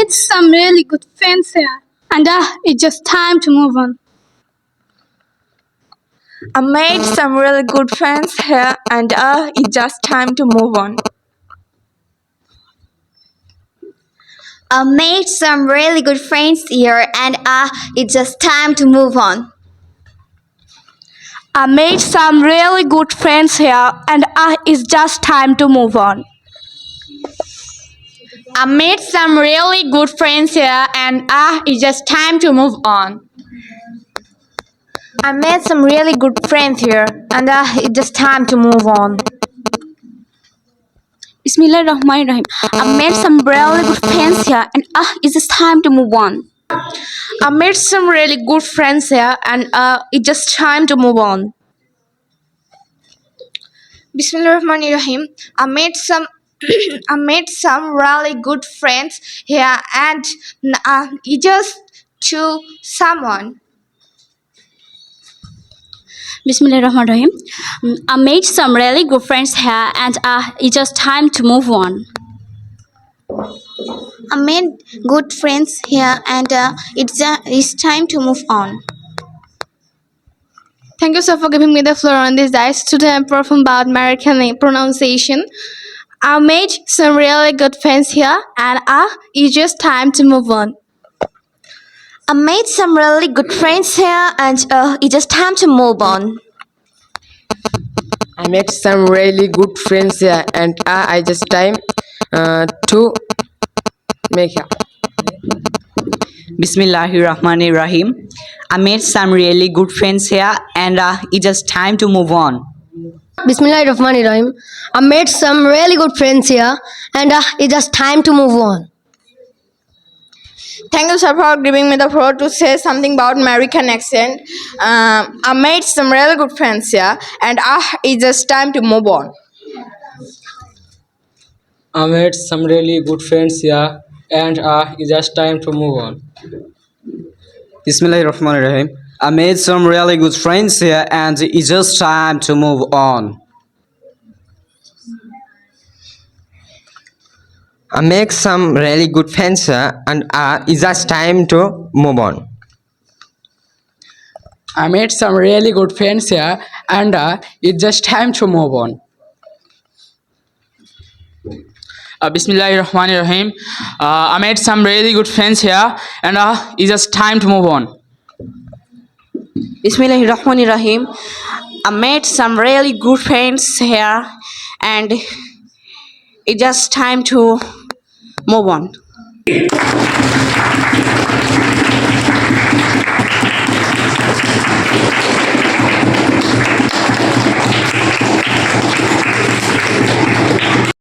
made some really good friends here, and it's just time to move on. I made some really good friends here, and it's just time to move on. I made some really good friends here, and it's just time to move on. I made some really good friends here, and it's just time to move on. I made some really good friends here, and it's just time to move on. I made some really good friends here, and it's just time to move on. Bismillahirrahmanirrahim. I made some really good friends here, and it's just time to move on. I made some really good friends here, and it's just time to move on. Bismillahirrahmanirrahim. I made some I made some really good friends here, and it's just to someone. Bismillahirrahmanirrahim. I made some really good friends here, and it's just time to move on. I made good friends here, and it's time to move on. Thank you, sir, for giving me the floor on this dice. Today I'm performing about American pronunciation. I made some really good friends here, and it's just time to move on. I made some really good friends here, and it's just time to move on. I made some really good friends here, and I just time to make up. Bismillahirrahmanirrahim. I made some really good friends here, and it's just time to move on. Bismillahirrahmanirrahim. I made some really good friends here, and it's just time to move on. Thank you, sir, for giving me the floor to say something about American accent. I made some really good friends here, and it's just time to move on. I made some really good friends here, and it's just time to move on. Bismillahirrahmanirrahim. I made some really good friends here, and it's just time to move on. I make some really good friends here, and it's just time to move on. I made some really good friends here, and it's just time to move on. Bismillahirrahmanirrahim. I made some really good friends here, and it's just time to move on. Bismillahirrahmanirrahim. I made some really good friends here, and it's just time to move on.